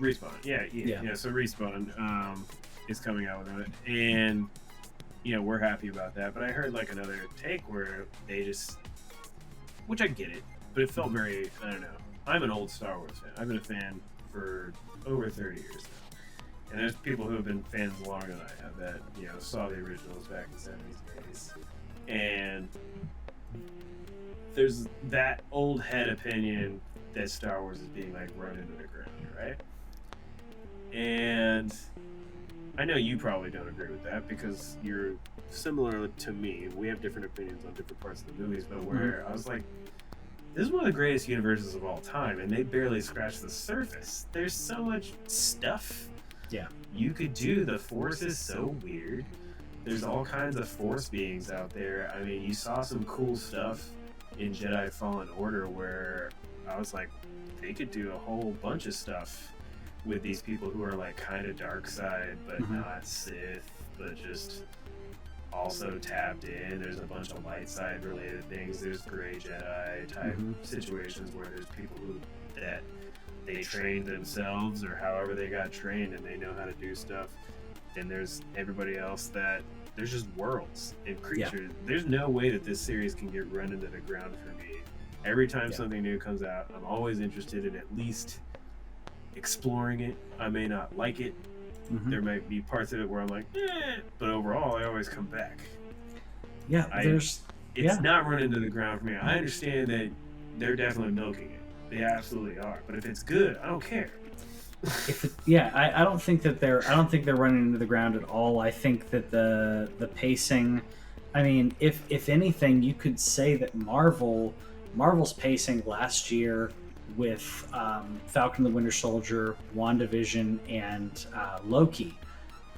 Respawn, yeah. So Respawn is coming out with it, and we're happy about that. But I heard like another take where they just, which I get it, but it felt very, I don't know. I'm an old Star Wars fan. I've been a fan for over 30 years now. And there's people who have been fans longer than I have that, saw the originals back in the 70s and 80s. And there's that old head opinion that Star Wars is being like run into the ground, right? And I know you probably don't agree with that because you're similar to me. We have different opinions on different parts of the movies, but where I was like, this is one of the greatest universes of all time, and they barely scratched the surface. There's so much stuff you could do. The Force is so weird. There's all kinds of Force beings out there. I mean, you saw some cool stuff in Jedi Fallen Order where I was like, they could do a whole bunch of stuff with these people who are like kind of dark side, but not Sith, but just also tapped in. There's a bunch of light side related things. There's gray Jedi type situations where there's people that they trained themselves or however they got trained and they know how to do stuff. And there's everybody else that there's just worlds and creatures. There's no way that this series can get run into the ground for me. Every time something new comes out, I'm always interested in at least exploring it. I may not like it. There might be parts of it where I'm like, but overall, I always come back. It's not running to the ground for me. I understand that they're definitely milking it. They absolutely are. But if it's good, I don't care. I don't think that they're running into the ground at all. I think that the pacing, I mean, if anything, you could say that Marvel's pacing last year with Falcon and the Winter Soldier, WandaVision, and Loki,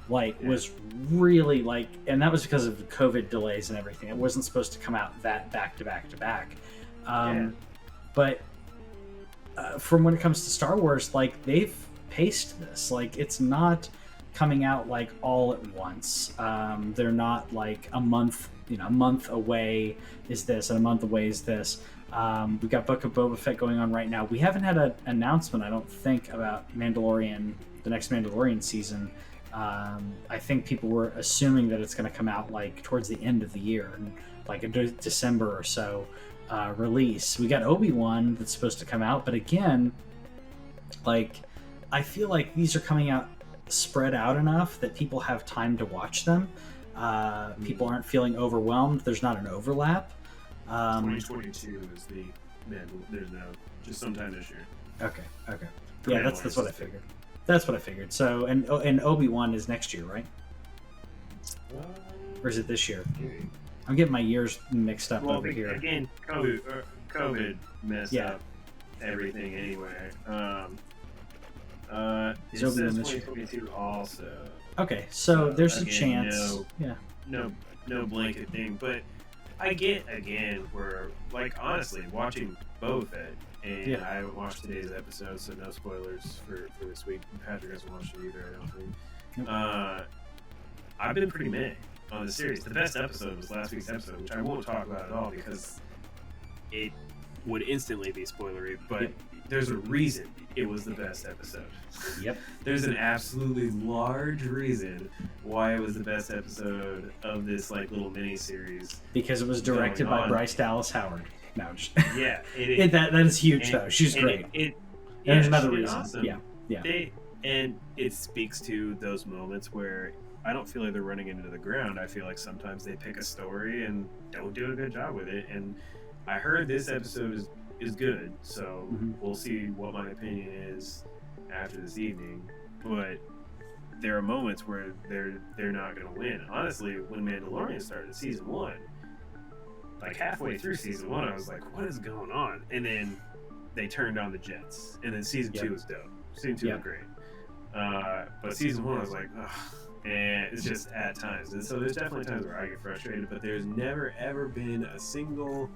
was really and that was because of the COVID delays and everything. It wasn't supposed to come out that back to back to back. But from when it comes to Star Wars, they've paced this. It's not coming out all at once. They're not a month away is this and a month away is this. We've got Book of Boba Fett going on right now. We haven't had an announcement, I don't think, about the next Mandalorian season. I think people were assuming that it's going to come out towards the end of the year, and a December or so release. We got Obi-Wan that's supposed to come out, but again, I feel like these are coming out spread out enough that people have time to watch them. People aren't feeling overwhelmed. There's not an overlap. 2022 is there's no, just sometime this year. Okay. Yeah, that's what I figured. That's what I figured. So, and Obi-Wan is next year, right? Or is it this year? I'm getting my years mixed up over here. Again, COVID messed up everything anyway. It says 2022 also. Okay, so there's a chance. No blanket thing, but I get again where honestly watching Boba Fett, and I haven't watched today's episode, so no spoilers for this week. Patrick hasn't watched it either, I don't think. I've been pretty meh on the series. The best episode was last week's episode, which I won't talk about at all because it would instantly be spoilery, but there's a reason it was the best episode. There's an absolutely large reason why it was the best episode of this little mini series. Because it was directed by Bryce Dallas Howard. No, that is huge though. She's great. There's another reason. Awesome. And it speaks to those moments where I don't feel like they're running into the ground. I feel like sometimes they pick a story and don't do a good job with it. And I heard this episode is good, so we'll see what my opinion is after this evening. But there are moments where they're not going to win. Honestly, when Mandalorian started season 1, halfway through season 1, I was like, what is going on? And then they turned on the jets, and then season 2 was dope. Season 2 was great. But season 1, I was like, ugh, And it's just at times. And so there's definitely times where I get frustrated, but there's never ever been a single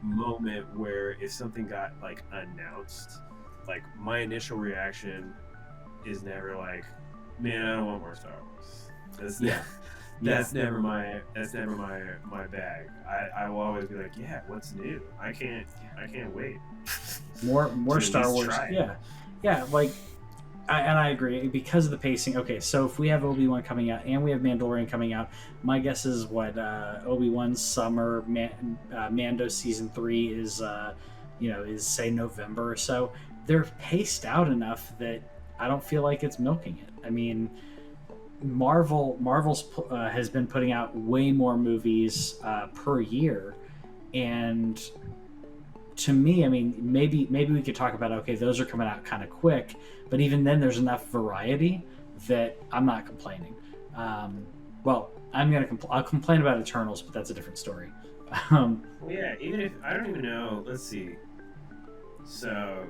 moment where if something got like announced, like my initial reaction is never like, man, I don't want more Star Wars. That's never my bag. I will always be like, yeah, what's new? I can't wait. More Star Wars. Try it. Yeah. Like, I agree because of the pacing. Okay, so if we have Obi-Wan coming out and we have Mandalorian coming out, my guess is what Obi-Wan's summer, Mando season 3 is, is say November or so. They're paced out enough that I don't feel like it's milking it. I mean, Marvel's has been putting out way more movies per year, and to me, I mean, maybe we could talk about, okay, those are coming out kind of quick, but even then there's enough variety that I'm not complaining. Well, I'll complain about Eternals, but that's a different story. Well, yeah, even if I don't even know, let's see. So,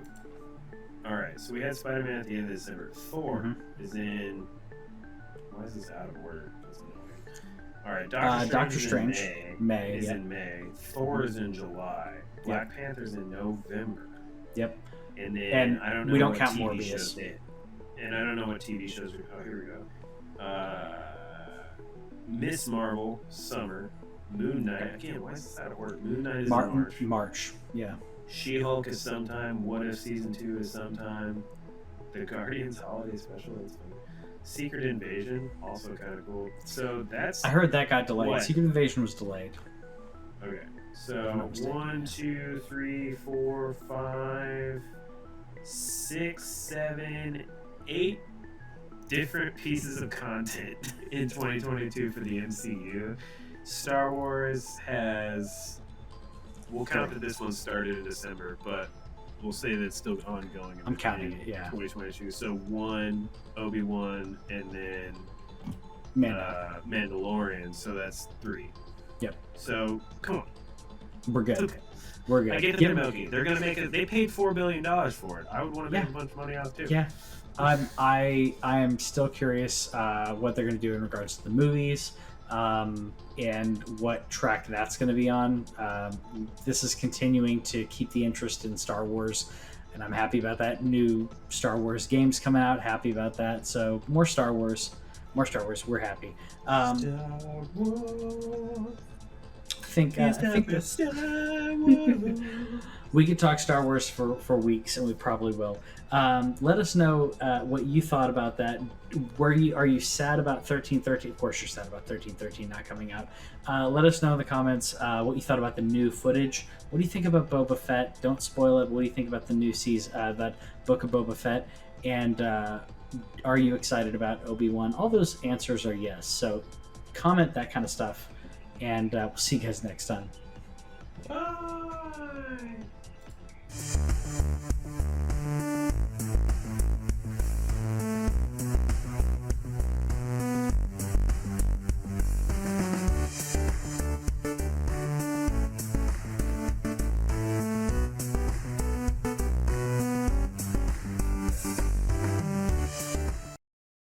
all right, so we had Spider-Man at the end of December. Thor is in. Why is this out of order? That's annoying. All right, Doctor Strange is in May. In May. Thor is in July. Black Panther's in November. Yep. And then I don't know. We don't what count TV Morbius. shows and I don't know what TV shows. Oh, here we go. Miss Marvel, summer. Moon Knight. Again, why is this out of order? Moon Knight is in March. March. Yeah. She-Hulk is sometime. What If Season 2 is sometime. The Guardians Holiday Special. That's fun. Secret Invasion, also kind of cool. So that's. I heard that got delayed. What? Secret Invasion was delayed. Okay. So 1, 2, 3, 4, 5, 6, 7, 8 different pieces of content in 2022 for the MCU. Star Wars has. We'll count that this one started in December, but we'll say that it's still ongoing. I'm counting it, yeah. 2022. So 1, Obi-Wan, and then Mandalorian. So that's 3. Yep. So come on. We're good. It's okay. We're good. I get that they're milking. They're gonna make it. They paid $4 billion for it. I would want to make a bunch of money off too. Yeah. I am still curious what they're going to do in regards to the movies and what track that's going to be on. This is continuing to keep the interest in Star Wars, and I'm happy about that. New Star Wars games coming out. Happy about that. So more Star Wars. We're happy. I think we could talk Star Wars for weeks, and we probably will. Let us know what you thought about that. Are you sad about 1313? Of course, you're sad about 1313 not coming out. Let us know in the comments what you thought about the new footage. What do you think about Boba Fett? Don't spoil it. What do you think about the new season, that Book of Boba Fett? And are you excited about Obi-Wan? All those answers are yes. So comment that kind of stuff, and we'll see you guys next time. Bye.